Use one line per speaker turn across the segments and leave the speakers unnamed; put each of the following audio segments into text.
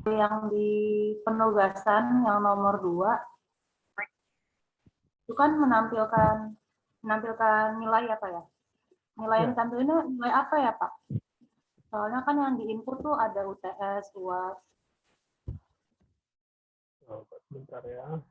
Yang di penugasan yang nomor 2 itu kan menampilkan nilai apa ya? Nilai yang ditampilnya nilai apa ya, Pak? Soalnya kan yang di input tuh ada UTS, UAS.
Oh, bentar ya.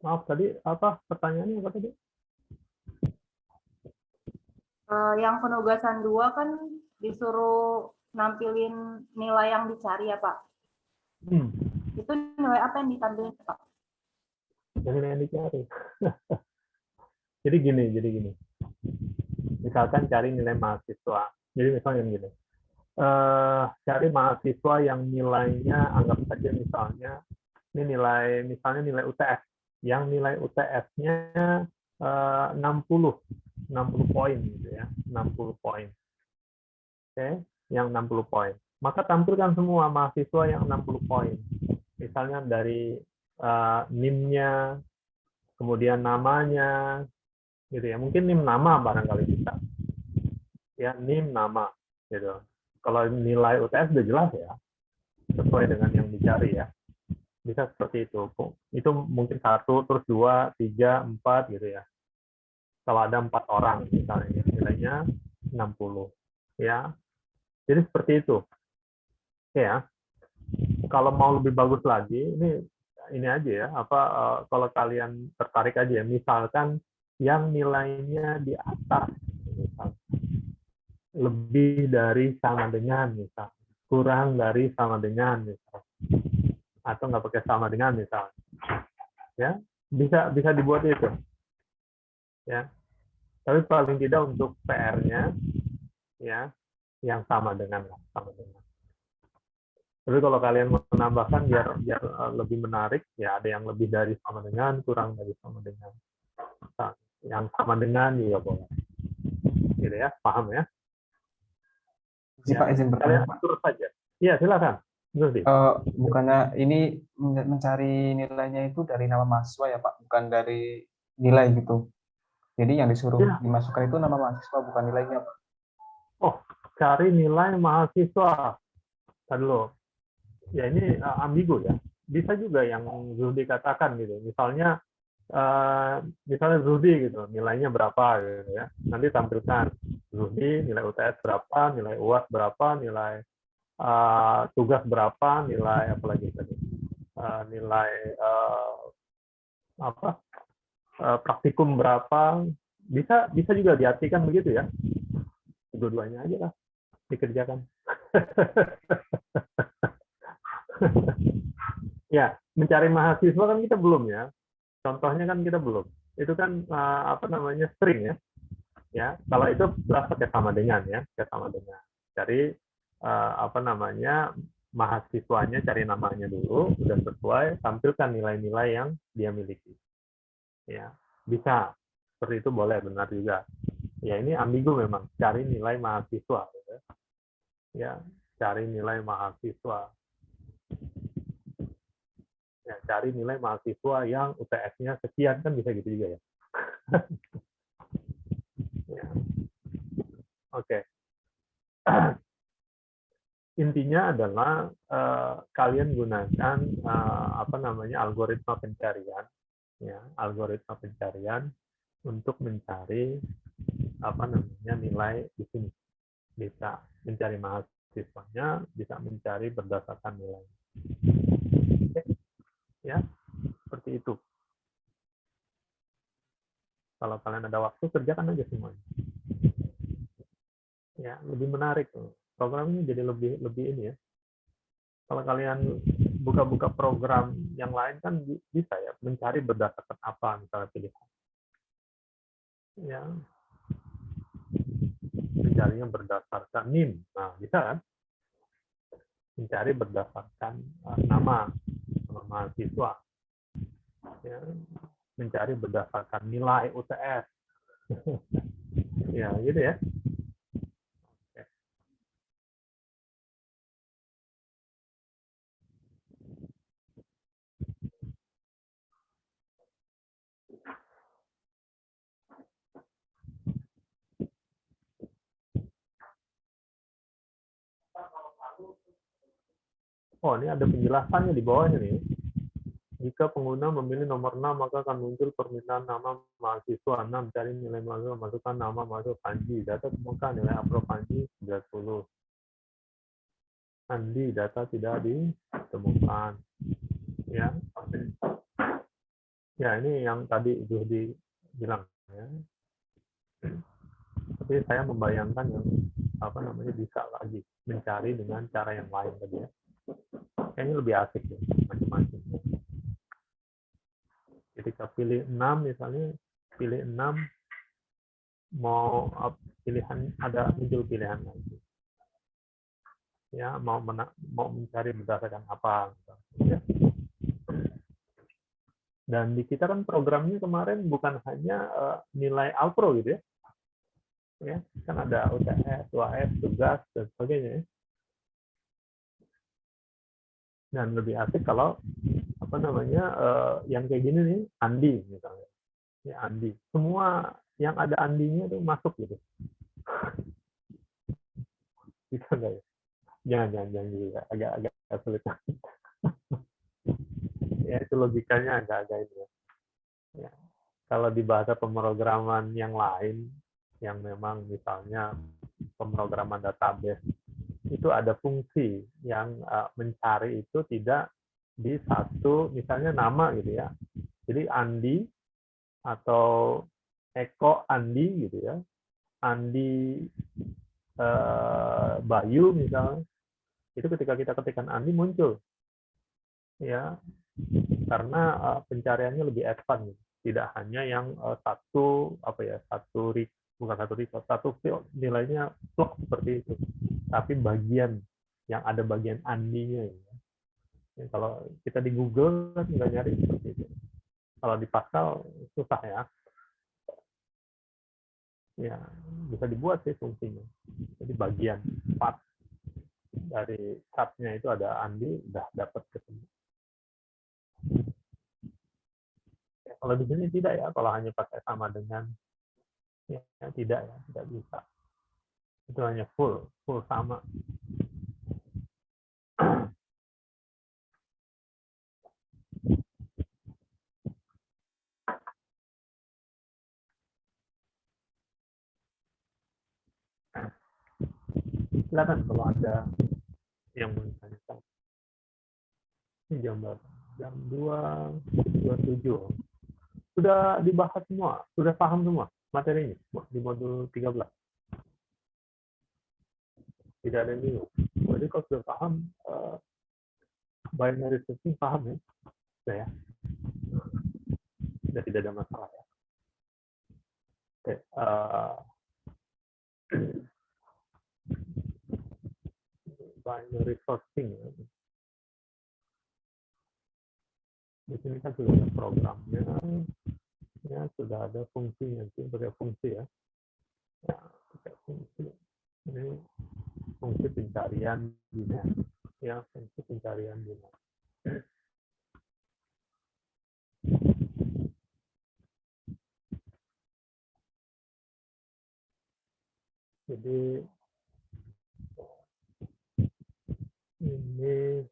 Maaf tadi apa pertanyaannya apa tadi?
Yang penugasan 2 kan disuruh nampilin nilai yang dicari ya, Pak. Itu nilai apa yang ditampilin, Pak?
Nilai yang dicari. Jadi gini. Misalkan cari nilai mahasiswa. Jadi misalnya gini. Cari mahasiswa yang nilainya anggap saja misalnya ini nilai UTS yang nilai UTS-nya 60 poin gitu ya, 60 poin. Oke, yang 60 poin. Maka tampilkan semua mahasiswa yang 60 poin. Misalnya dari NIM-nya, kemudian namanya gitu ya. Mungkin NIM nama barangkali bisa. Ya, NIM nama gitu. Kalau nilai UTS sudah jelas ya, sesuai dengan yang dicari ya. Bisa seperti itu. Itu mungkin 1, terus 2, 3, 4 gitu ya. Kalau ada 4 orang misalnya, nilainya 60. Ya. Jadi seperti itu. Ya. Kalau mau lebih bagus lagi, ini aja ya, kalau kalian tertarik aja ya, misalkan yang nilainya di atas, misal, lebih dari sama dengan, misal, kurang dari sama dengan, misal, atau nggak pakai sama dengan, misal, ya bisa dibuat itu, ya. Tapi paling tidak untuk PR-nya, ya, yang sama dengan. Tapi kalau kalian mau menambahkan biar lebih menarik, ya ada yang lebih dari sama dengan, kurang dari sama dengan. Nah, yang sama dengan juga boleh. Gitu ya, paham ya?
Ya, Pak, izin bertanya, Pak.
Terus saja. Iya, silakan.
Bukannya ini mencari nilainya itu dari nama mahasiswa ya, Pak, bukan dari nilai gitu. Jadi yang disuruh dimasukkan itu nama mahasiswa, bukan nilainya, Pak.
Oh, cari nilai mahasiswa. Tadi dulu. Ya ini ambigu ya. Bisa juga yang Zuhdi katakan gitu. Misalnya Zuhdi gitu, nilainya berapa gitu ya. Nanti tampilkan Zuhdi nilai UTS berapa, nilai UAS berapa, nilai tugas berapa, nilai apa lagi tadi? Nilai praktikum berapa. Bisa juga diartikan begitu ya. Dua-duanya aja lah dikerjakan. Ya, mencari mahasiswa kan kita belum ya. Contohnya kan kita belum. Itu kan string ya. Ya, kalau itu pakai sama dengan ya, pakai sama dengan. Cari mahasiswanya, cari namanya dulu, sudah sesuai, tampilkan nilai-nilai yang dia miliki. Ya, bisa. Seperti itu boleh, benar juga. Ya, ini ambigu memang, cari nilai mahasiswa. Ya, cari nilai mahasiswa. Ya, cari nilai mahasiswa yang UTS-nya sekian, kan bisa gitu juga ya. Ya. Oke. intinya adalah kalian gunakan algoritma pencarian, ya, algoritma pencarian untuk mencari nilai di sini. Bisa mencari mahasiswanya, bisa mencari berdasarkan nilai. Oke. Ya, seperti itu. Kalau kalian ada waktu, kerjakan aja semuanya. Ya, lebih menarik. Program ini jadi lebih ini ya. Kalau kalian buka-buka program yang lain kan bisa ya mencari berdasarkan apa misalnya pilihan. Ya, mencarinya berdasarkan NIM. Nah, bisa kan? Mencari berdasarkan nama mahasiswa. Ya, mencari berdasarkan nilai UTS. Ya, gitu ya. Oh, ini ada penjelasannya di bawahnya nih. Jika pengguna memilih nomor 6, maka akan muncul permintaan nama mahasiswa 6. Cari nilai mahasiswa, masukkan nama mahasiswa Panji. Data temukan nilai upload Panji 90. Andi, data tidak ditemukan. Ya, ya ini yang tadi Zuhdi bilang. Ya. Tapi saya membayangkan yang bisa lagi mencari dengan cara yang lain tadi ya. Kayaknya lebih asik ya, macam-macam. Ketika pilih 6 misalnya, pilih 6 mau pilihan ada muncul pilihan lagi. Ya, mau mencari berdasarkan apa ya. Dan di kita kan programnya kemarin bukan hanya nilai Alpro gitu ya. Ya, kan ada UTS, UAS, tugas dan sebagainya ya. Dan lebih asik kalau yang kayak gini nih Andi misalnya. Ya, Andi. Semua yang ada Andinya tuh masuk gitu. Bisa nggak ya? Jangan juga. Agak sulit. Ya, itu logikanya agak-agak ini ya. Ya. Kalau di bahasa pemrograman yang lain, yang memang misalnya pemrograman database, itu ada fungsi yang mencari itu tidak di satu, misalnya nama gitu ya. Jadi Andi atau Eko Andi gitu ya. Andi Bayu misalnya. Itu ketika kita ketikkan Andi muncul. Ya, karena pencariannya lebih advance, tidak hanya yang satu field nilainya plok seperti itu, tapi bagian yang ada bagian andinya ya. Kalau kita di Google kan nggak nyari seperti itu, kalau di Pascal susah ya. Ya, bisa dibuat sih fungsinya, jadi bagian part dari chart-nya itu ada andi, udah dapat ketemu. Kalau di sini tidak ya, kalau hanya pakai sama dengan ya, tidak bisa. Itu hanya full sama. Silakan kalau ada yang mau ditanyakan. Ini jam berapa? Jam 2.27. Sudah dibahas semua, sudah paham semua materinya di modul 13. Tidak ada yang bingung. Jadi kalau sudah paham, binary searching paham ya? Sudah ya? Sudah tidak ada masalah ya? Oke. Binary searching. Di sini kan sudah ada programnya, ya sudah ada fungsinya, pakai fungsi ya. Ya, pakai fungsi. Ini fungsi pencarian biner, ya fungsi pencarian biner. Jadi ini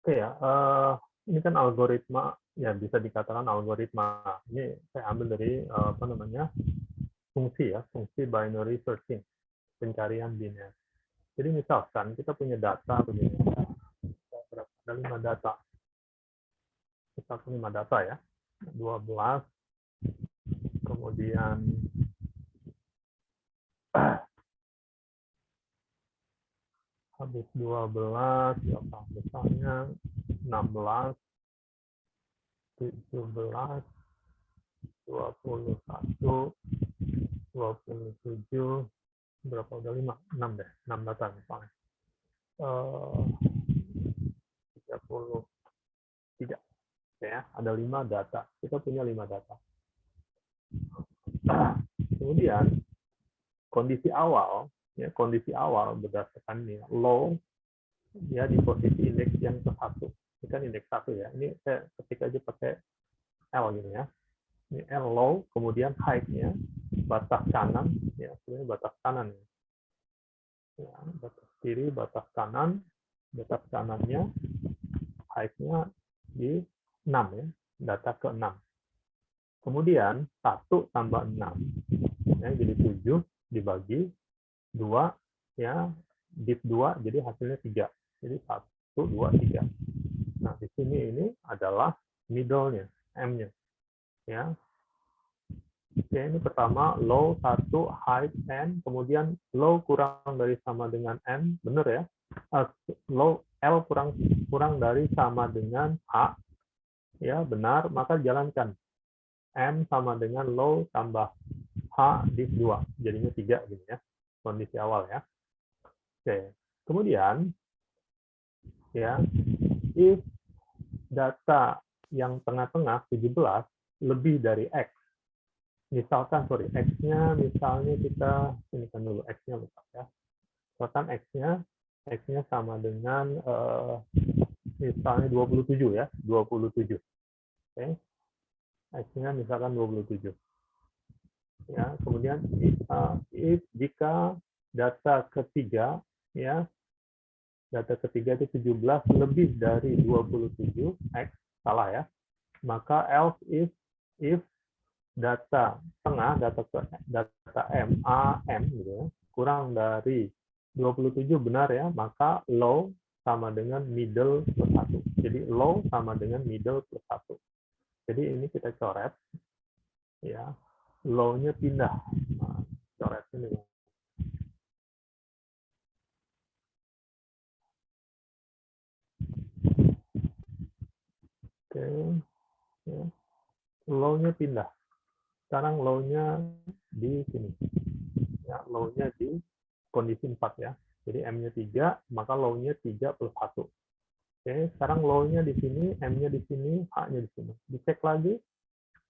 Oke ya, ini kan algoritma, ya bisa dikatakan algoritma. Ini saya ambil dari apa namanya, fungsi ya, fungsi binary searching, pencarian biner. Jadi misalkan kita punya data begini, ada 5 data. Kita punya 5 data ya, 12, kemudian habis 12, berapa misalnya 16, 17, 21, 27, berapa udah 5, 6 deh, 6 data misalnya. 33 ya, ada 5 data. Kita punya 5 data. Kemudian kondisi awal berdasarkan ini low ya di posisi indeks yang ke-1. Ini kan indeks 1 ya. Ini saya ketik aja pakai L gitu ya. Ini L low, kemudian height-nya batas kanan ya, sebenarnya batas kanan ya. Ya, batas kiri, batas kanan, batas kanannya height-nya di 6 ya, data ke-6. Kemudian 1 tambah 6 ya, jadi 7 dibagi 2 ya, div 2 jadi hasilnya 3. Jadi 1, 2, 3. Nah, di sini ini adalah middle-nya, M-nya. Ya. Oke, ini pertama low 1, height n, kemudian low kurang dari sama dengan n, benar ya? Low L kurang dari sama dengan H, ya benar, maka jalankan. M sama dengan low tambah H div 2, jadinya 3 gitu ya, kondisi awal ya. Oke, kemudian ya, if data yang tengah-tengah 17 lebih dari X, misalkan X-nya misalnya kita ini kan dulu X-nya lupa ya, misalkan X-nya sama dengan misalnya 27 ya, 27. Oke. X-nya misalkan 27. Ya, kemudian if jika data ketiga ya, data ketiga itu 17 lebih dari 27 X, salah ya, maka else if data tengah, data M, A, M gitu ya, kurang dari 27 benar ya, maka low sama dengan middle plus 1. Jadi low sama dengan middle plus 1. Jadi ini kita coret ya, low-nya pindah. Nah, coret ini. Oke, ya. Low-nya pindah. Sekarang low-nya di sini. Ya, low-nya di kondisi 4 ya. Jadi M-nya 3, maka low-nya 3 plus 1. Oke, sekarang low-nya di sini, M-nya di sini, H-nya di sini. Dicek lagi,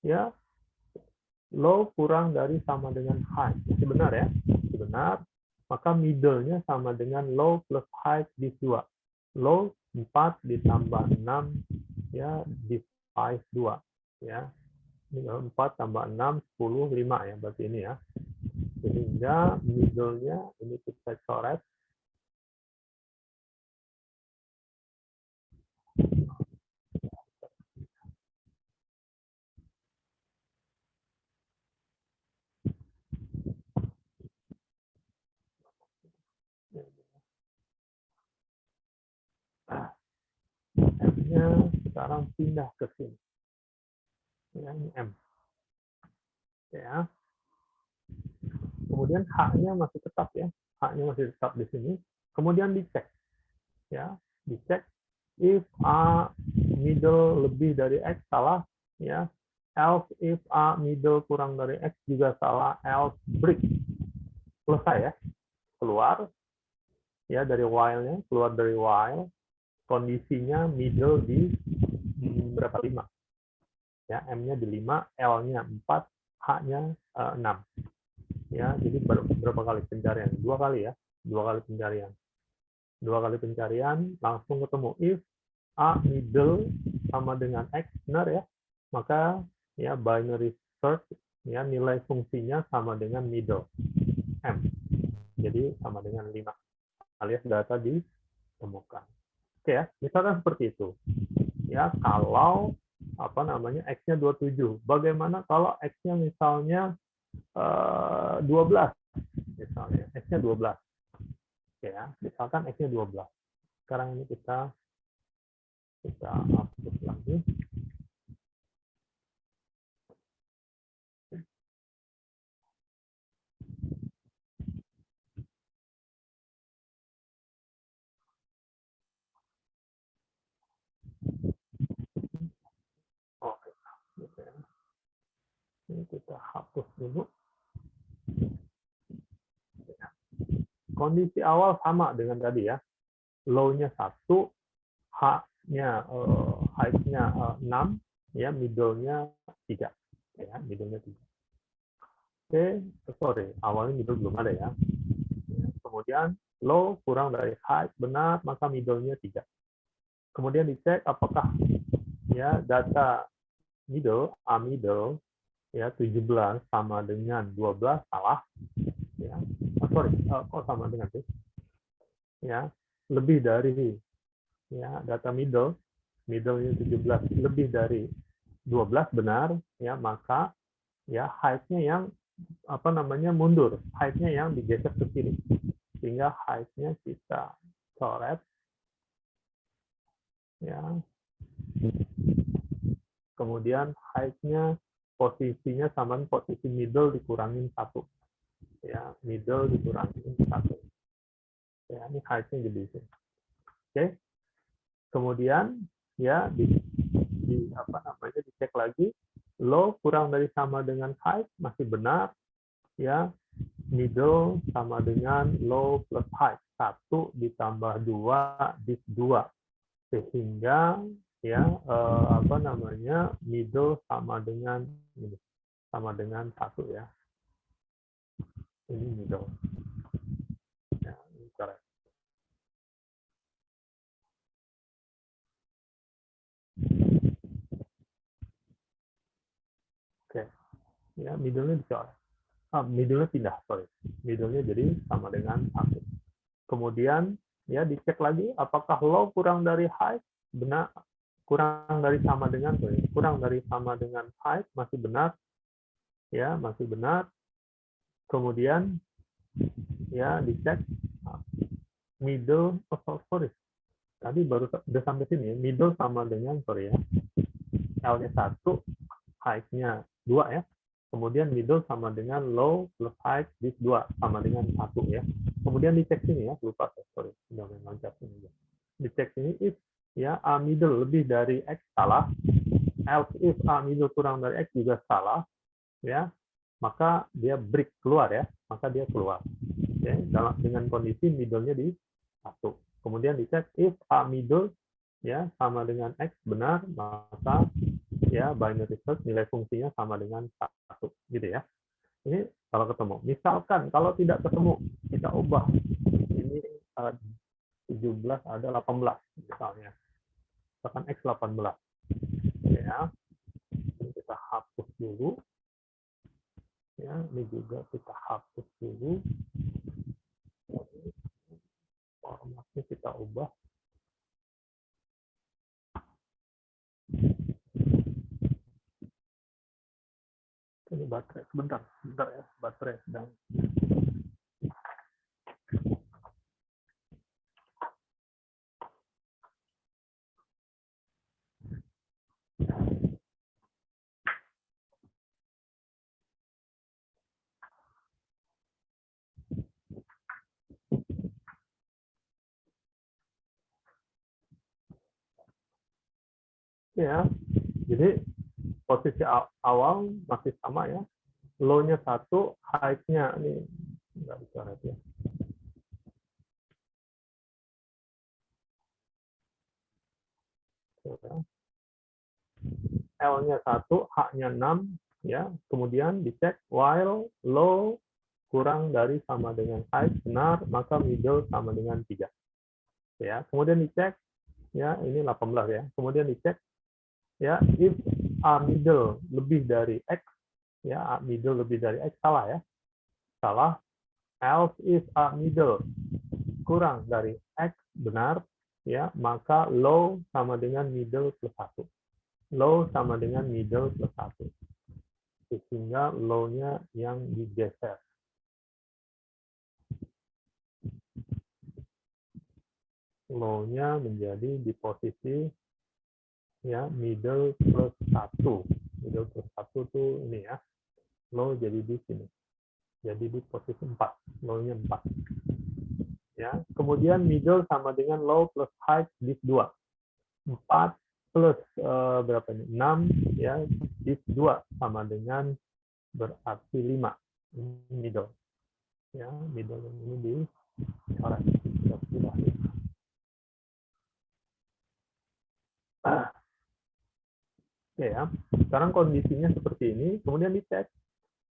ya, low kurang dari sama dengan high. Masih benar ya? Masih benar. Maka middle-nya sama dengan low plus high di 2. Low 4 ditambah 6, ya, di 2. Ya. 4 tambah 6, 10, 5 ya, berarti ini ya. Sehingga middle-nya ini kita coret. M-nya sekarang pindah ke sini. Ya, ini M. Ya. Kemudian H-nya masih tetap ya. H-nya masih tetap di sini. Kemudian dicek. Ya, dicek if A middle lebih dari X salah ya. Else if A middle kurang dari X juga salah. Else break. Selesai ya. Keluar ya dari while-nya, keluar dari while. Kondisinya middle di berapa 5. Ya, M-nya di 5, L-nya 4, H-nya 6. Ya, jadi berapa kali pencarian? 2 kali ya. 2 kali pencarian. 2 kali pencarian langsung ketemu if A middle sama dengan X, benar ya. Maka ya binary search ya nilai fungsinya sama dengan middle M. Jadi sama dengan 5. Alias data ditemukan. Oke ya, misalkan seperti itu. Ya, kalau X-nya 27. Bagaimana kalau X-nya misalnya 12 misalnya. X-nya 12. Oke ya, misalkan X-nya 12. Sekarang ini kita hapus lagi. Oke, gitu ya. Ini kita hapus dulu. Kondisi awal sama dengan tadi ya. Low-nya 1, H-nya height-nya 6, ya, middle-nya 3. Ya, middle-nya 3. Oke, sorry, awalnya middle belum ada ya. Kemudian low kurang dari height benar, maka middle-nya 3. Kemudian dicek apakah ya data middle, A middle, ya 17 sama dengan 12, salah. Ya, kok sama dengan sih? Ya, lebih dari ya data middle-nya 17 lebih dari 12 benar, ya maka ya height-nya yang mundur, height-nya yang digeser ke kiri, sehingga height-nya kita coret, ya. Kemudian height-nya posisinya sama posisi middle dikurangin 1, ya, middle dikurangin 1, ya, ini height-nya jadi itu. Oke, kemudian ya dicek lagi, low kurang dari sama dengan height masih benar, ya, middle sama dengan low plus height, 1 ditambah 2 dis 2, sehingga ya middle sama dengan 1 ya, ini middle ya, ini correct. Oke, ya, middle-nya dicoret. Middle-nya pindah, middle-nya jadi sama dengan 1. Kemudian ya dicek lagi apakah low kurang dari height benar, kurang dari sama dengan height masih benar, ya, masih benar. Kemudian ya dicek middle, tadi baru udah sampai sini ya, middle sama dengan L-nya 1, height-nya 2 ya. Kemudian middle sama dengan low plus height dis 2 sama dengan 1 ya. Kemudian dicek sini ya, lupa udah loncat ini ya. Dicek sini if ya A middle lebih dari X salah, else if A middle kurang dari X juga salah, ya, maka dia break keluar ya, maka dia keluar. Oke, dengan kondisi middle-nya di 1. Kemudian dicek if A middle ya sama dengan X benar, maka ya binary search nilai fungsinya sama dengan 1 gitu ya. Ini kalau ketemu. Misalkan kalau tidak ketemu, kita ubah. Ini 17 ada 18 misalnya. Misalkan X 18. Ya. Ini kita hapus dulu. Ya, ini juga kita hapus dulu. Formatnya kita ubah. Ini baterai, sebentar ya, baterai sedang. Ya, jadi posisi awal masih sama ya, low-nya 1, height-nya ini nggak dicoret ya. L-nya 1, H-nya 6, ya. Kemudian dicek while low kurang dari sama dengan height benar, maka middle sama dengan 3. Ya, kemudian dicek ya, ini 18 ya. Kemudian dicek ya if A middle lebih dari X, ya, A middle lebih dari X, salah ya. Salah. Else if A middle kurang dari X benar, ya, maka low sama dengan middle plus 1. Low sama dengan middle plus 1. Sehingga low-nya yang digeser. Low-nya menjadi di posisi ya middle plus 1. Middle plus 1 tuh ini ya. Low jadi di sini. Jadi di posisi 4. Low-nya 4. Ya, kemudian middle sama dengan low plus height div 2. 4 plus berapa ini? 6 ya, div 2 sama dengan berarti 5. Ini middle. Ya, middle ini dicoret. Oke ya. Sekarang kondisinya seperti ini, kemudian dicek.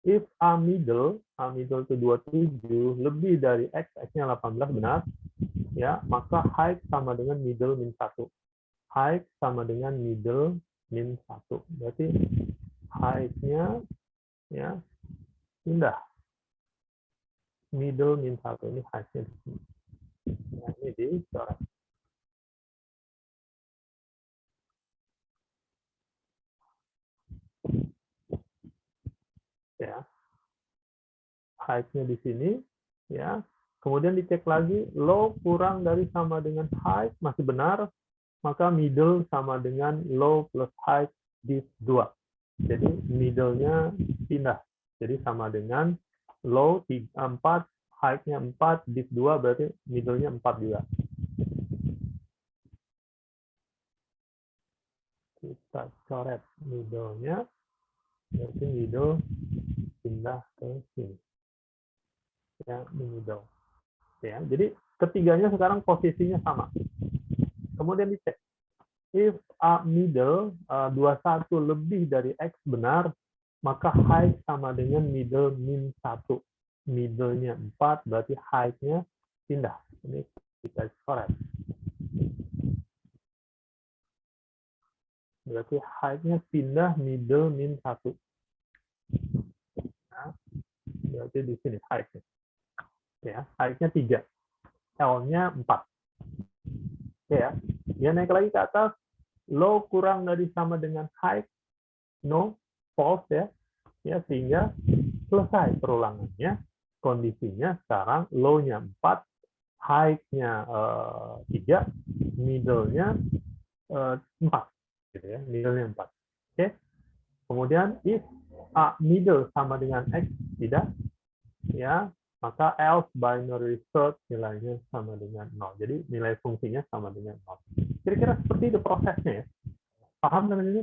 If A middle itu 27 lebih dari X, X-nya 18 benar, ya, maka height sama dengan middle min 1. Height sama dengan middle min 1. Berarti height-nya ya pindah. Middle min 1 ini height-nya di sini. Ya, ini dicoret. Ya. Height-nya di sini ya. Kemudian dicek lagi low kurang dari sama dengan height masih benar, maka middle sama dengan low plus height div 2. Jadi middle-nya pindah. Jadi sama dengan low 4, height-nya 4 div 2 berarti middle-nya 4 juga. Kita coret middle-nya, berarti middle pindah ke sini. Ya, middle. Ya, jadi ketiganya sekarang posisinya sama. Kemudian dicek. If A middle 21 lebih dari X benar, maka height sama dengan middle min 1. Middle-nya 4, berarti height-nya pindah. Ini kita coret. Berarti height-nya pindah middle min 1. Nah, berarti di sini height-nya. Ya, height-nya 3. L-nya 4. Oke ya. Dia naik lagi ke atas. Low kurang dari sama dengan height. No, false ya. Ya, sehingga selesai perulangannya. Kondisinya sekarang low-nya 4, height-nya 3, middle-nya 4. Gitu ya, middle-nya 4. Oke. Kemudian if A middle sama dengan X tidak, ya, maka else binary search nilainya sama dengan 0. Jadi nilai fungsinya sama dengan 0. Kira-kira seperti itu prosesnya ya. Paham dengan ini?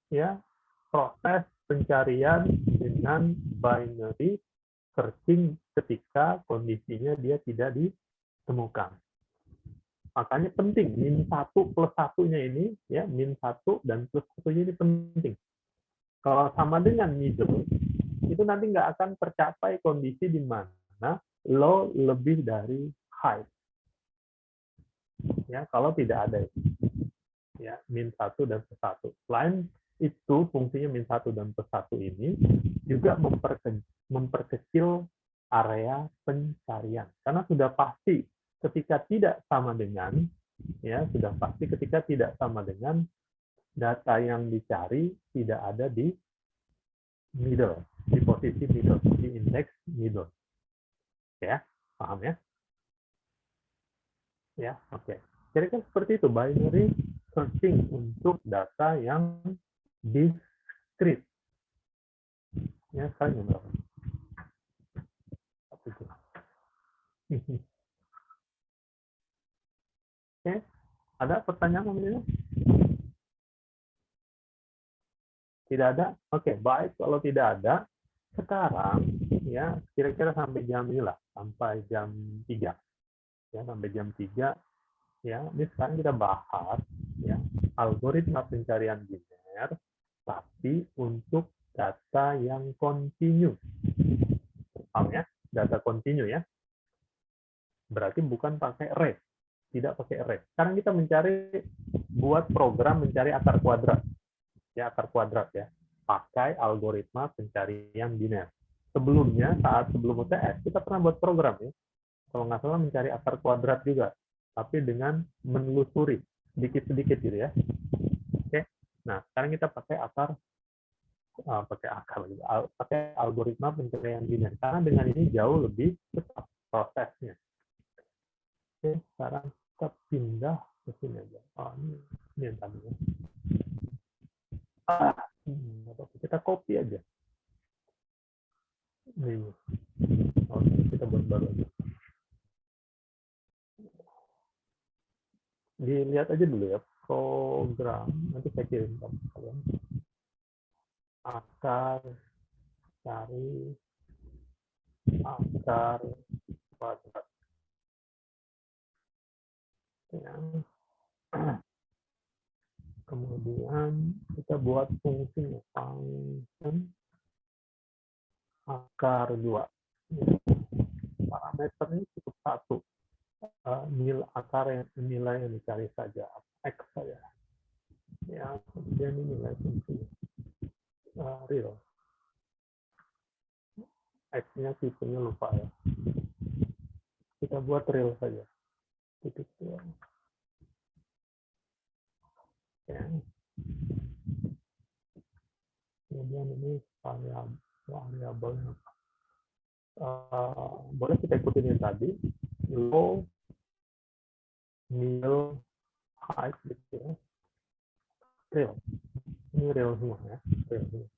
Ya, proses pencarian dengan binary searching ketika kondisinya dia tidak ditemukan. Makanya penting, min 1 plus 1-nya ini, ya, min 1 dan plus 1-nya ini penting. Kalau sama dengan middle, itu nanti nggak akan tercapai kondisi di mana low lebih dari high. Ya, kalau tidak ada itu. Ya, min 1 dan plus 1. Selain itu, fungsinya min 1 dan plus 1 ini juga memperkecil area pencarian. Karena sudah pasti ketika tidak sama dengan, ya, sudah pasti ketika tidak sama dengan data yang dicari tidak ada di middle, di posisi middle, di indeks middle. Ya, paham ya? Ya, oke. Kira-kira seperti itu, binary searching untuk data yang discrete. Ya, sekarang berapa? Oke, ada pertanyaan kemudian? Tidak ada? Oke, baik. Kalau tidak ada, sekarang ya kira-kira sampai jam inilah, sampai jam 3. Ya, sampai jam 3 ya. Ini sekarang kita bahas ya algoritma pencarian biner tapi untuk data yang kontinu. Paham ya? Data kontinu ya. Berarti bukan pakai array. Tidak pakai array. Sekarang kita mencari, buat program mencari akar kuadrat. Ya, akar kuadrat ya, pakai algoritma pencarian biner. Sebelumnya, sebelum UTS, kita pernah buat program ya, kalau nggak salah mencari akar kuadrat juga. tapi dengan menelusuri sedikit-sedikit gitu ya. Oke. Nah, sekarang kita pakai pakai algoritma pencapaian linear karena dengan ini jauh lebih cepat prosesnya. Oke, sekarang kita pindah ke sini aja. Oh, ini yang tadi ya. Kita copy aja. Nih. Oke, kita buat baru aja. Dilihat aja dulu ya program, nanti saya kirim ke kalian. Akar, cari akar kuadrat. Ya. Kemudian kita buat fungsinya, function akar 2. Parameternya cukup satu. Nilai akar nilai yang dicari saja, x saja. Ya, kemudian ini nilai fungsi real. X-nya tipenya lupa ya. Kita buat real saja. Titik real. Ya. Kemudian ini variabelnya. Boleh kita ikutin yang tadi, low, middle, high, gitu ya. Real. Ini real semua ya. Real semua.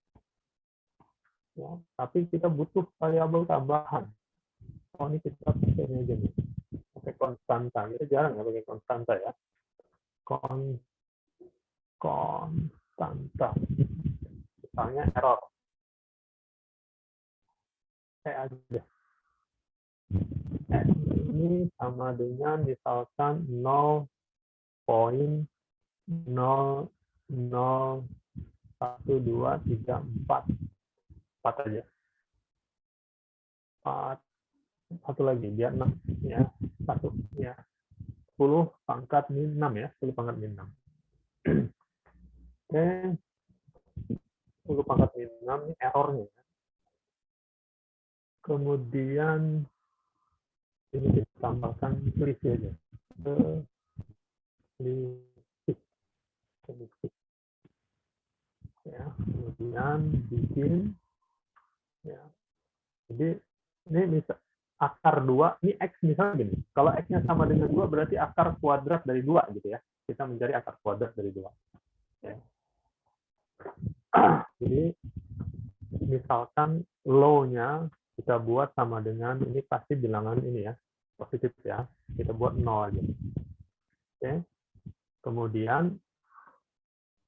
Ya, tapi kita butuh variabel tambahan. Oh, ini kita pakai ini aja nih. Pakai konstanta. Kita jarang ya pakai konstanta ya. Konstanta. Misalnya error. Kayak aja. Ini sama dengan misalkan 0,0001234. 4 aja. 4. Satu lagi, biar 6. Ya. 1. Ya. 10 pangkat min 6 ya. 10 pangkat min 6. Oke. 10 pangkat min 6 ini errornya. Kemudian ini kita tambahkan selisih aja. Selisih. Ya, kemudian bikin ya. Jadi ini misal akar 2, ini x misalnya gini. Kalau x-nya sama dengan 2 berarti akar kuadrat dari 2 gitu ya. Kita mencari akar kuadrat dari 2. Ya. Jadi misalkan low-nya kita buat sama dengan ini pasti bilangan ini ya. Positif ya. Kita buat 0 aja. Oke. Kemudian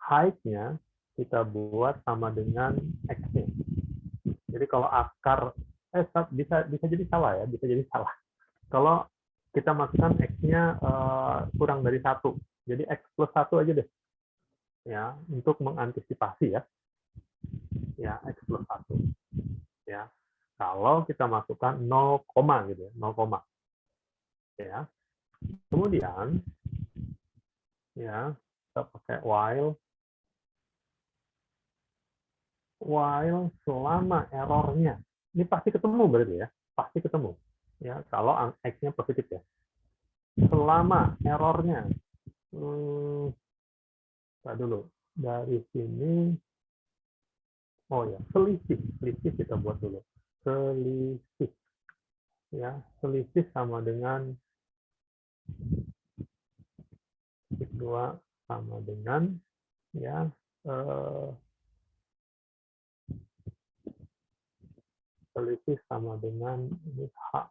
height-nya kita buat sama dengan x-nya. Jadi kalau akar bisa jadi salah ya, bisa jadi salah. Kalau kita masukkan x-nya kurang dari 1, jadi x plus 1 aja deh. Ya, untuk mengantisipasi ya. Ya, x plus 1. Ya. Kalau kita masukkan 0, gitu ya, 0, ya. Kemudian ya, kita pakai while selama errornya. Ini pasti ketemu berarti ya, pasti ketemu. Ya, kalau x-nya positif ya. Selama errornya, dulu dari sini, oh ya, selisih kita buat dulu. Selisih, ya, selisih sama dengan 2 sama dengan ya selisih sama dengan ini h.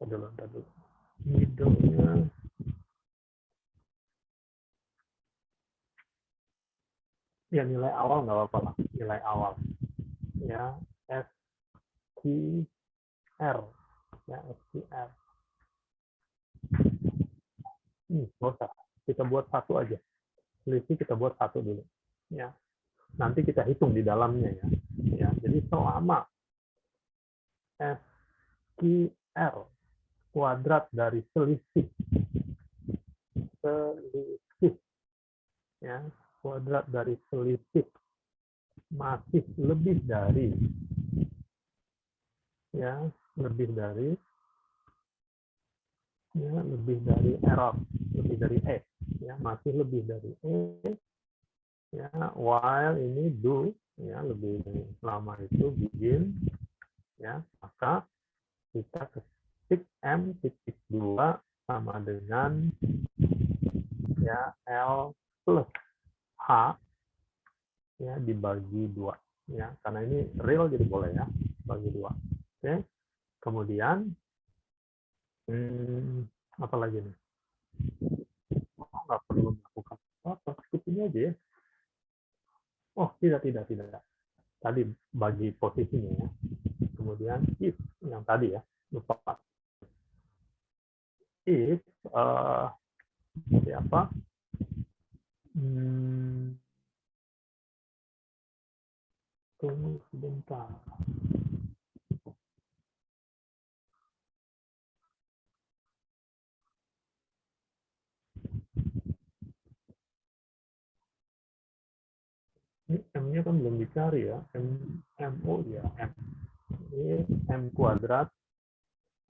Dulu. Middle-nya ya nilai awal nggak apa-apa lah, nilai awal ya SQR ya SQR. Nggak usah, kita buat 1 aja. Selisih kita buat 1 dulu ya. Nanti kita hitung di dalamnya ya. Ya, jadi selama SQR kuadrat dari selisih ya, kuadrat dari selisih masih lebih dari ya, lebih dari ya, lebih dari error, lebih dari ya, masih lebih dari ya, while ini do, ya, lebih lama itu begin, ya, maka kita ketik M titik 2 sama dengan ya L plus H ya dibagi 2 ya, karena ini real jadi boleh ya, bagi 2. Oke, kemudian apa lagi nih? Nggak perlu melakukan apa, skip ini aja ya. Oh, tidak. Tadi bagi posisinya ya. Kemudian if yang tadi ya, lupa. If siapa? Tunggu sebentar. Ini M-nya kan belum dicari ya. MO ya, M. Ini M kuadrat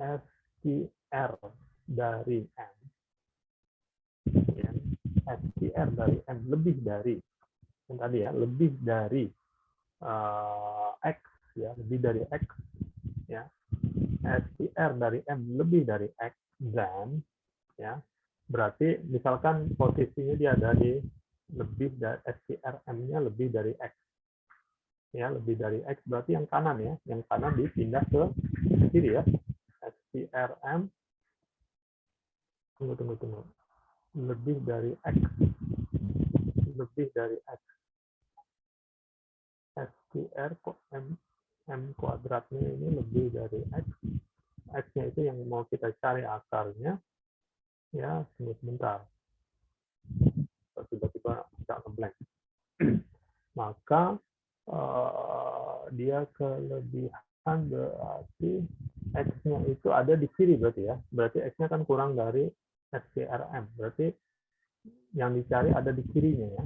SQR dari M. Ya. SQR dari M lebih dari, yang tadi ya, lebih dari X, ya, lebih dari X. Ya. SQR dari M lebih dari X, dan ya, berarti misalkan posisinya dia ada di lebih dari SQRM-nya lebih dari X. Ya, lebih dari X berarti yang kanan ya, yang kanan dipindah ke kiri ya. SQRM, tunggu. Lebih dari X. Lebih dari X. SQR kok M kuadratnya ini lebih dari X. X-nya itu yang mau kita cari akarnya. Ya, sebentar. Tiba-tiba nggak ngeblank. Maka dia kelebihan berarti X-nya itu ada di kiri berarti ya. Berarti X-nya kan kurang dari SQRM. Berarti yang dicari ada di kirinya ya.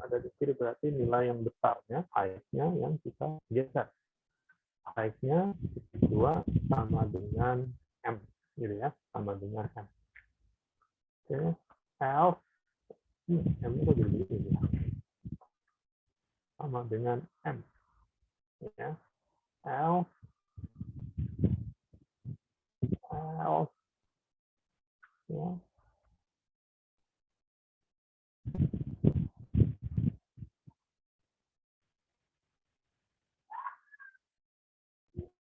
Ada di kiri berarti nilai yang besarnya, height-nya yang kita geser. Height-nya 2 sama dengan M. Gitu ya, sama dengan M. Oke, L M itu jadi ini ya. Sama dengan M. Ya. L ya.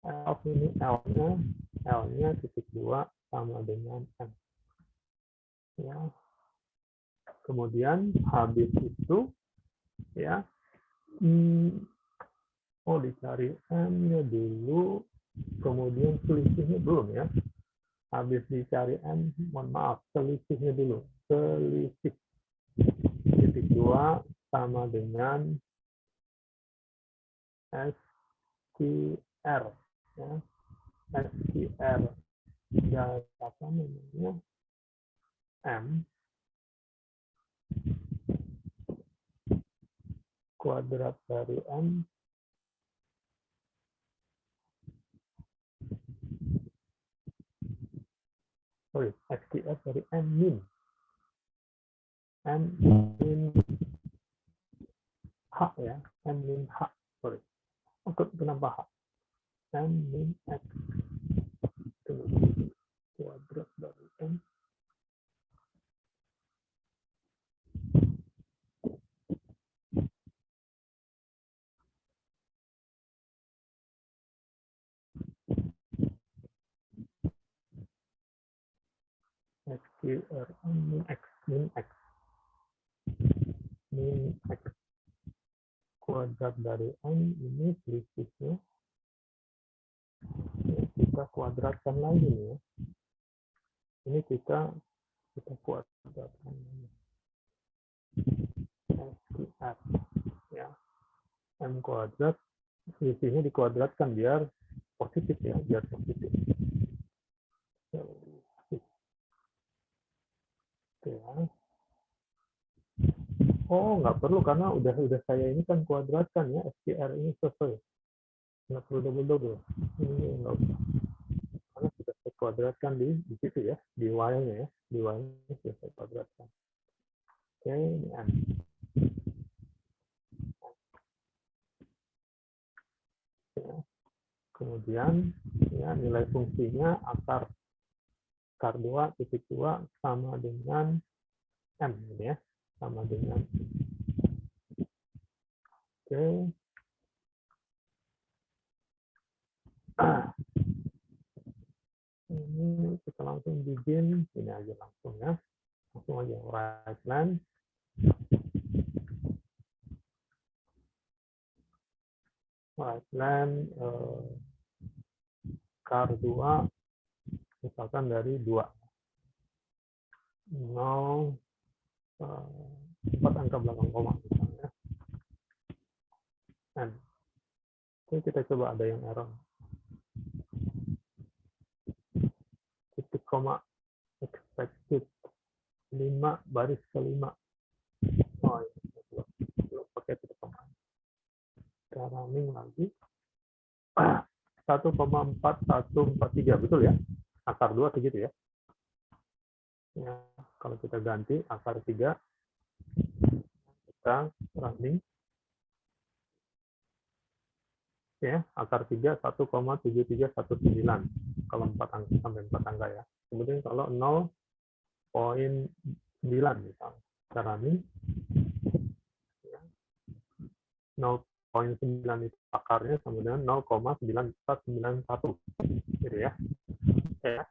L ini L-nya titik 2 sama dengan M. Ya. Kemudian habis itu ya dicari M-nya dulu, kemudian selisihnya belum ya. Habis dicari M, mohon maaf, selisihnya dulu. Selisih titik 2 sama dengan SQR ya. SQR dan apa namanya M kuadrat dari M SQR dari M min H ya, M min H, kenapa H? M min X kuadrat dari M SQR min X kuadrat dari M ini selisihnya ya, kita kuadratkan lagi nih ya. Ini kita kuadratkan lagi. SQR ya. M kuadrat selisihnya dikuadratkan biar positif ya, biar positif. Ya. Oh, nggak perlu karena udah saya ini kan kuadratkan ya, SQR ini selesai. Nggak perlu double ini nggak usah karena sudah saya kuadratkan di situ ya, di y-nya ya, di y-nya sudah saya kuadratkan. Oke, ini n. Ya. Kemudian ya nilai fungsinya akar 2 titik 2 sama dengan m, ini ya, sama dengan. Oke. Ini kita langsung bikin ini aja langsung ya, langsung aja right line kar 2 misalkan dari 2 0 4 angka belakang koma misalnya n. Oke, kita coba ada yang error titik koma expected 5 baris ke-5. Oh ya, belum pakai titik koma. Kita running lagi 1,4143, betul ya, akar 2 segitu ya. Ya, kalau kita ganti akar 3, kita running ya, akar 3 1,7319 kalau 4 angka sampai 4 angka ya. Kemudian kalau 0,9 misalnya kita running ya, 0,9 itu akarnya sama dengan 0,9491 gitu ya. Ya.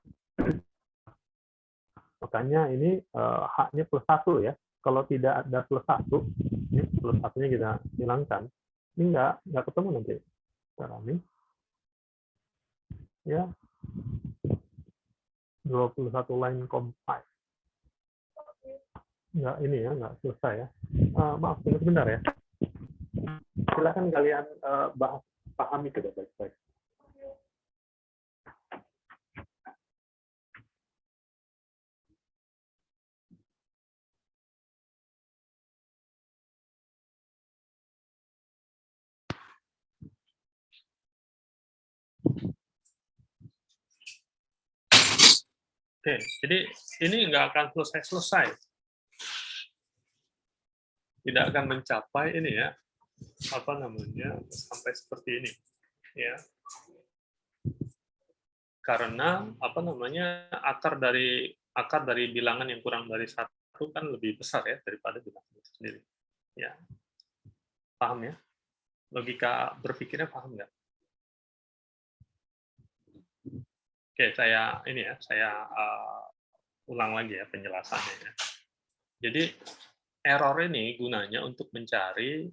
Makanya ini haknya plus 1 ya. Kalau tidak ada plus 1, ini plus 1-nya kita hilangkan, ini nggak ketemu nanti. Kita running. Ya. 21 line compile. Nggak ini ya, nggak selesai ya. Maaf, tunggu sebentar ya. Silakan kalian pahami itu baik-baik. Oke, jadi ini nggak akan selesai-selesai. Tidak akan mencapai ini ya, apa namanya, sampai seperti ini. Ya. Karena apa namanya, akar dari bilangan yang kurang dari 1 kan lebih besar ya daripada bilangan itu sendiri. Ya. Paham ya? Logika berpikirnya paham nggak? Oke, saya ulang lagi ya penjelasannya ya. Jadi error ini gunanya untuk mencari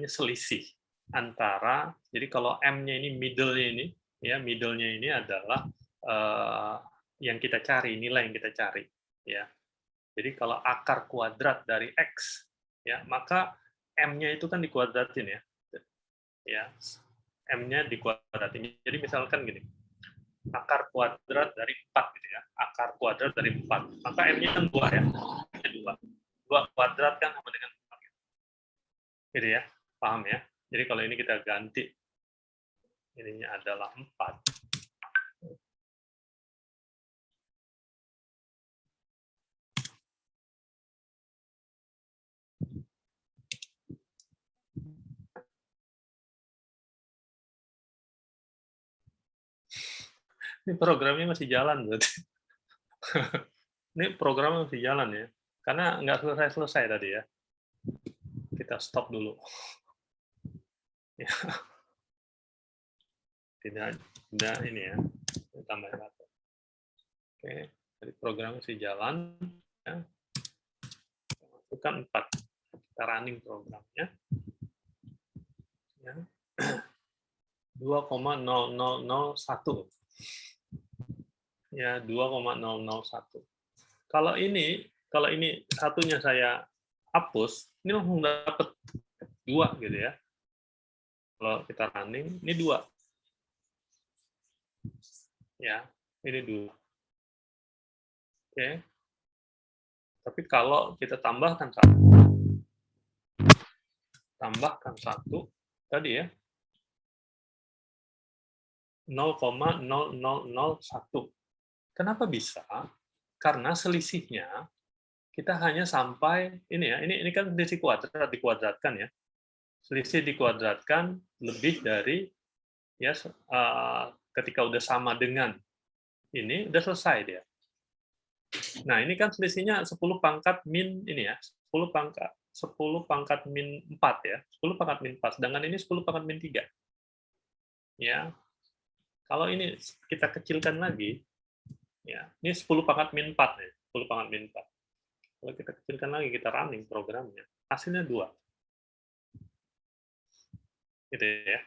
selisih antara, jadi kalau m-nya ini middle-nya ini adalah yang kita cari, nilai yang kita cari ya. Jadi kalau akar kuadrat dari x ya, maka m-nya itu kan dikuadratin ya. Ya. M-nya dikuadratin. Jadi misalkan gini, akar kuadrat dari 4 gitu ya. Akar kuadrat dari 4. Maka M-nya kan 2 ya. 2 kuadrat kan sama dengan 4. Gitu ya. Paham ya? Jadi kalau ini kita ganti ininya adalah 4. Ini programnya masih jalan berarti. Ini programnya masih jalan ya. Karena nggak selesai-selesai tadi ya. Kita stop dulu. Ya. Tidak ini ya. Tambah 1. Oke, jadi program masih jalan ya. Masukkan 4. Kita running programnya. Ya. 2,0001. Ya, 2,001. Kalau ini satunya saya hapus, ini langsung dapat 2 gitu ya. Kalau kita running, ini 2. Ya, ini 2. Oke. Tapi kalau kita tambahkan 1 tadi ya,
0,0001. Kenapa bisa? Karena selisihnya kita hanya sampai ini ya, ini kan selisih kuadrat dikuadratkan ya. Selisih dikuadratkan lebih dari ya ketika udah sama dengan ini udah selesai dia. Nah, ini kan selisihnya 10 pangkat min ini ya, 10 pangkat min 4 ya. 10 pangkat min 4, sedangkan ini 10 pangkat min 3. Ya. Kalau ini kita kecilkan lagi ya, ini 10 pangkat min 4 ya, 10 pangkat min 4. Kalau kita kecilkan lagi, kita running programnya, hasilnya 2. Gitu ya.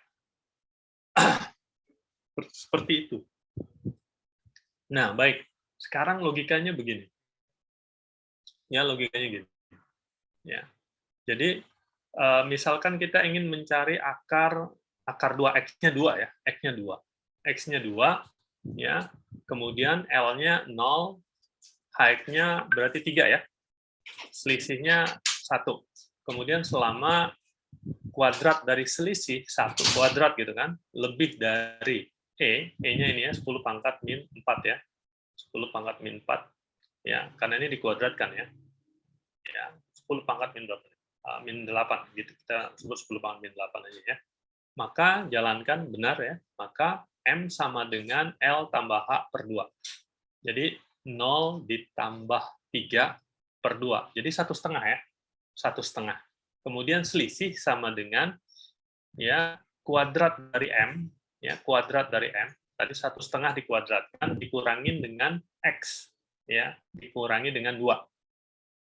Seperti itu. Nah, baik. Sekarang logikanya begini. Ya, logikanya gini. Ya. Jadi, misalkan kita ingin mencari akar 2, X-nya 2 ya, X-nya 2. X-nya 2, ya. Kemudian L-nya 0, height-nya berarti 3 ya. Selisihnya 1. Kemudian selama kuadrat dari selisih 1 kuadrat gitu kan, lebih dari E-nya ini ya 10 pangkat min 4 ya. 10 pangkat min 4 ya, karena ini dikuadratkan ya. Ya, 10 pangkat min 8 gitu. Kita sebut 10 pangkat min 8 aja ya. Maka jalankan benar ya. Maka M sama dengan L tambah H per 2. Jadi 0 ditambah 3 per 2. Jadi 1,5 ya. 1,5. Kemudian selisih sama dengan ya kuadrat dari M ya, kuadrat dari M. Tadi 1,5 dikuadratkan dikurangin dengan X ya, dikurangi dengan 2.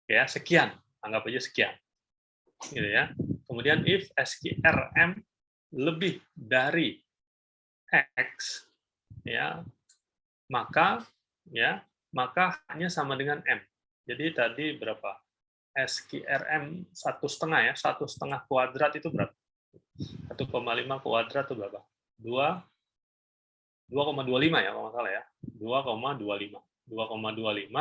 Ya, sekian. Anggap aja sekian. Gitu ya. Kemudian if SQRM lebih dari X ya, maka hanya sama dengan M. Jadi tadi berapa? SQRM 1,5 ya, 1,5 kuadrat itu berapa? 1,5 kuadrat itu berapa? 2,25 ya kalau nggak salah ya. 2,25. 2,25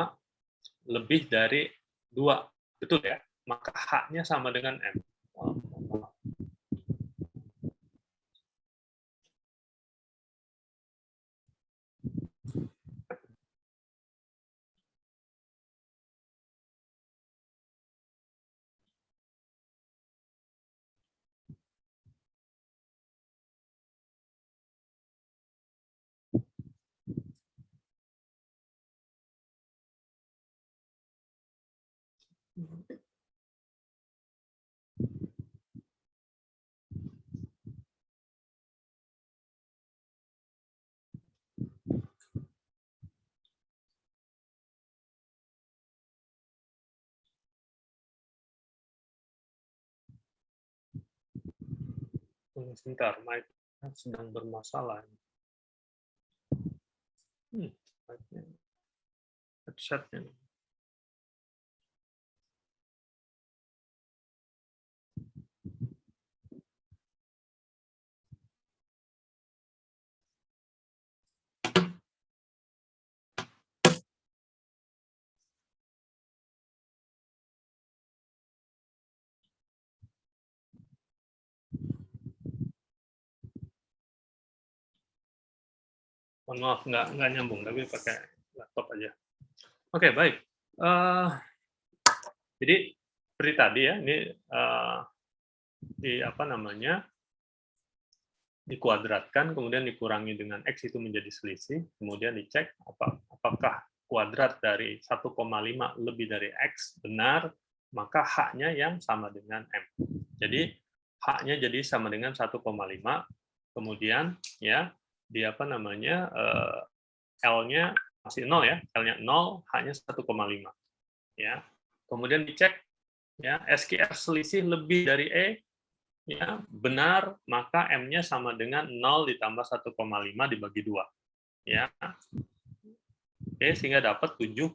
lebih dari 2. Betul ya? Maka H-nya sama dengan M. Sebentar, mic sedang bermasalah. Headset-nya. Mohon maaf, nggak nyambung, tapi pakai laptop aja. Oke, baik. Jadi seperti tadi ya, ini dikuadratkan, kemudian dikurangi dengan X itu menjadi selisih, kemudian dicek apakah kuadrat dari 1,5 lebih dari X benar, maka H-nya yang sama dengan M. Jadi H-nya jadi sama dengan 1,5, kemudian ya di L-nya masih 0 ya, L-nya 0, H-nya 1,5 ya. Kemudian dicek ya SQR selisih lebih dari E ya benar, maka M-nya sama dengan 0 ditambah 1,5 dibagi 2 ya. Oke, sehingga dapat 7,5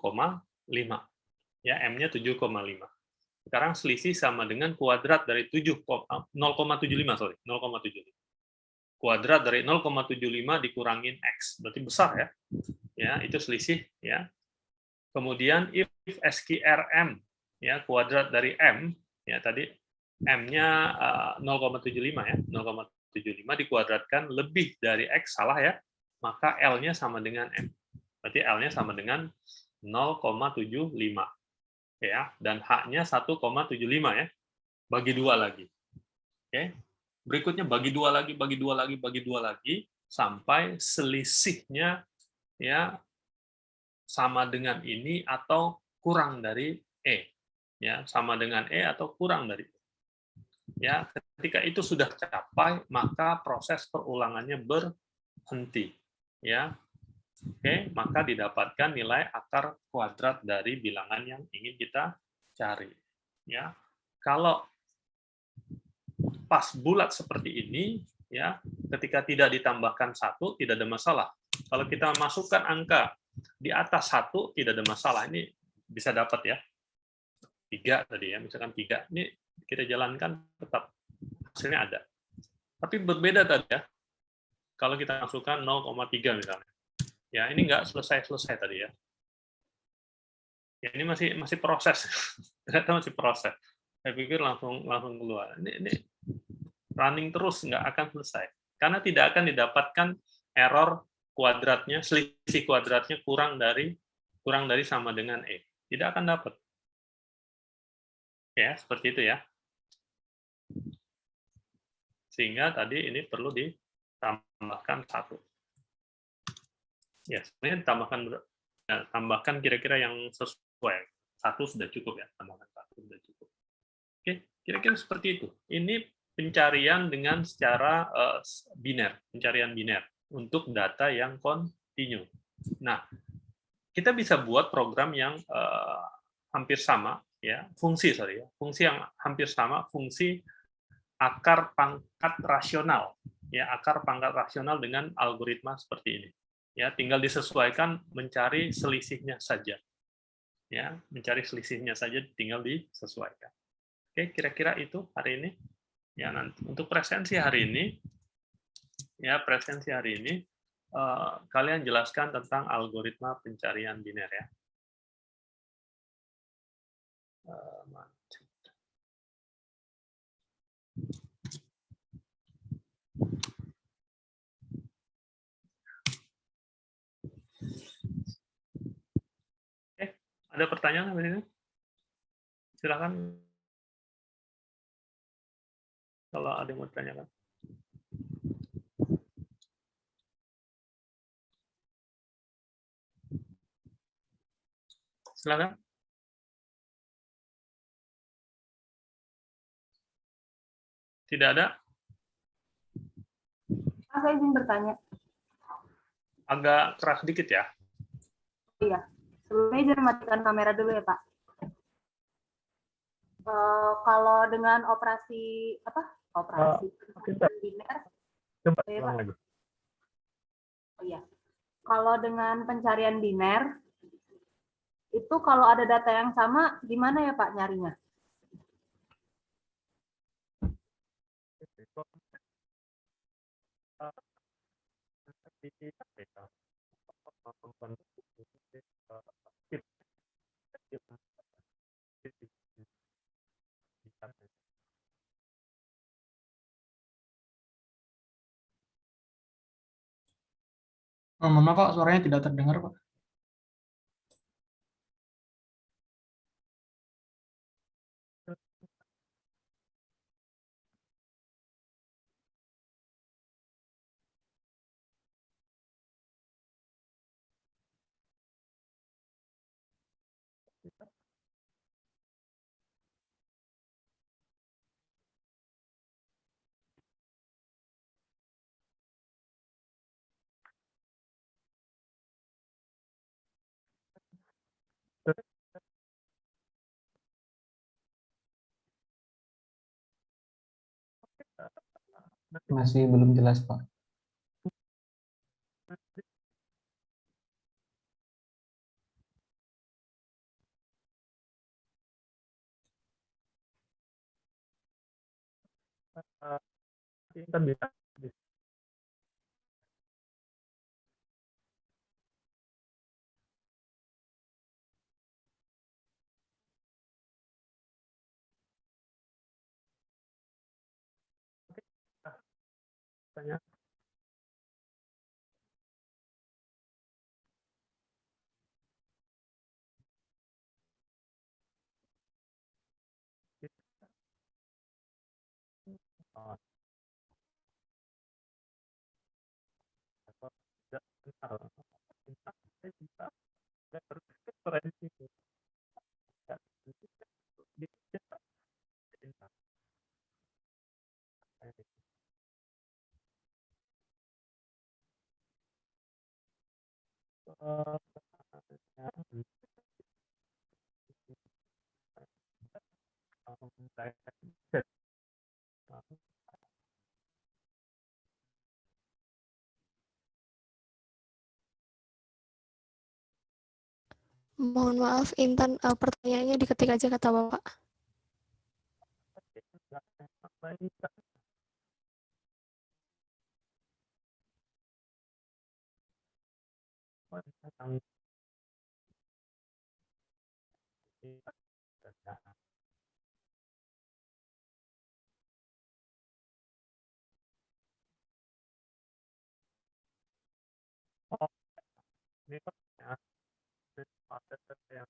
ya, M-nya 7,5. Sekarang selisih sama dengan kuadrat dari 0,75 sorry, 0,75. Kuadrat dari 0,75 dikurangin X, berarti besar ya. Ya, itu selisih ya. Kemudian if SQRM ya, kuadrat dari M ya, tadi M-nya 0,75 ya, 0,75 0,75 dikuadratkan lebih dari X, salah ya, maka L-nya sama dengan M. Berarti L-nya sama dengan 0,75. Ya, dan H-nya 1,75 ya. Bagi 2 lagi. Oke. Berikutnya bagi 2 lagi, bagi 2 lagi, bagi 2 lagi, sampai selisihnya ya sama dengan ini atau kurang dari E. Ya, sama dengan E atau kurang dari E. Ya, ketika itu sudah tercapai, maka proses perulangannya berhenti. Ya. Oke, maka didapatkan nilai akar kuadrat dari bilangan yang ingin kita cari. Ya. Kalau pas bulat seperti ini, ya, ketika tidak ditambahkan 1 tidak ada masalah. Kalau kita masukkan angka di atas 1 tidak ada masalah. Ini bisa dapat ya. 3 tadi ya, misalkan 3. Ini kita jalankan tetap hasilnya ada. Tapi berbeda tadi ya. Kalau kita masukkan 0,3 misalnya. Ya, ini nggak selesai-selesai tadi ya. Ya, ini masih proses. Ternyata masih proses. Saya pikir langsung keluar. Ini running terus, nggak akan selesai. Karena tidak akan didapatkan error kuadratnya, selisih kuadratnya kurang dari sama dengan E. Tidak akan dapat. Ya, seperti itu ya. Sehingga tadi ini perlu ditambahkan 1. Ya, sebenarnya tambahkan kira-kira yang sesuai. 1 sudah cukup ya, tambahkan 1 sudah cukup. Oke, kira-kira seperti itu. Ini pencarian dengan secara biner, pencarian biner untuk data yang kontinu. Nah, kita bisa buat program yang hampir sama, ya, fungsi yang hampir sama, fungsi akar pangkat rasional, ya, akar pangkat rasional dengan algoritma seperti ini. Ya, tinggal disesuaikan mencari selisihnya saja. Ya, mencari selisihnya saja tinggal disesuaikan. Oke, kira-kira itu hari ini. Ya, nanti untuk presensi hari ini, kalian jelaskan tentang algoritma pencarian biner ya. Oke, ada pertanyaan sampai sini? Silakan. Kalau ada yang mau ditanyakan. Silakan. Tidak ada?
Saya izin bertanya.
Agak keras sedikit ya.
Iya. Sebelumnya izin matikan kamera dulu ya, Pak. Kalau dengan operasi biner,
coba
ya,
ulang
Pak.
lagi.
Oh iya. Kalau dengan pencarian biner, itu kalau ada data yang sama, gimana ya Pak nyarinya?
Oh, Mama kok suaranya tidak terdengar, Pak?
Masih belum jelas, Pak.
Kan bisa Tanya. Oh, atau tidak kenal. Saya bisa, saya harus referensi itu. Ya, dia cinta.
Mohon maaf, Intan, pertanyaannya diketik aja kata Bapak. Oh, ini kan ya, yang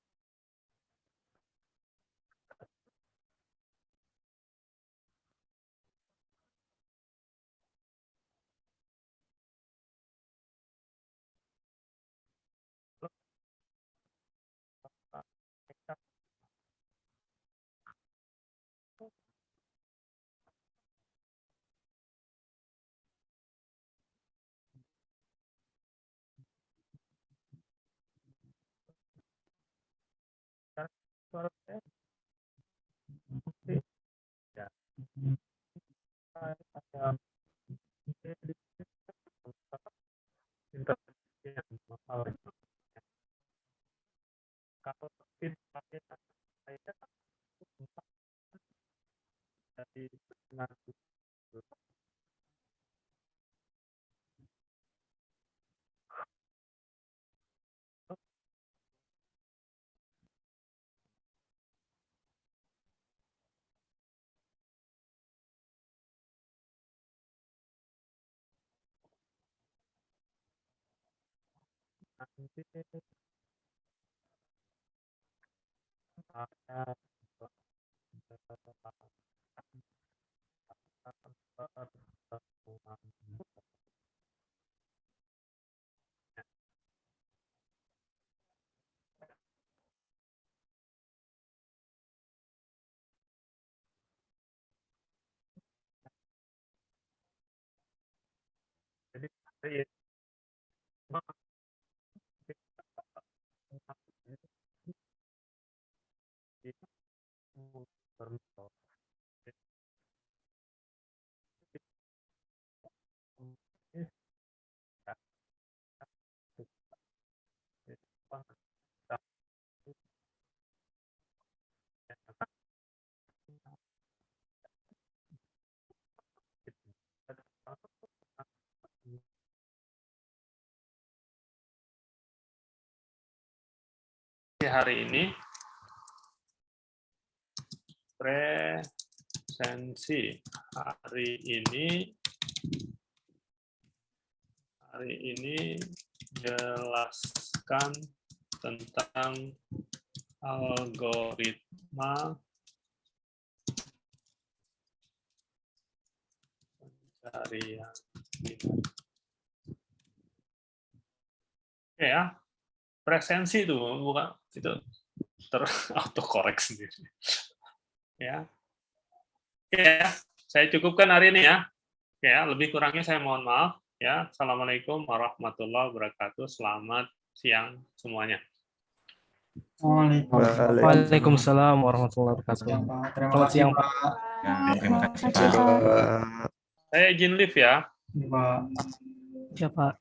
ya, kalau pakai saya dari jadi saya
hari ini presensi hari ini jelaskan tentang algoritma pencarian. Oke ya, presensi itu bukan itu autocorrect sendiri. Ya. Oke ya, saya cukupkan hari ini ya. Oke ya, lebih kurangnya saya mohon maaf ya. Assalamualaikum warahmatullahi wabarakatuh. Selamat siang semuanya.
Waalaikumsalam warahmatullahi wabarakatuh. Selamat siang, Pak.
Terima kasih, Pak.
Saya izin live ya.
Ya, Pak.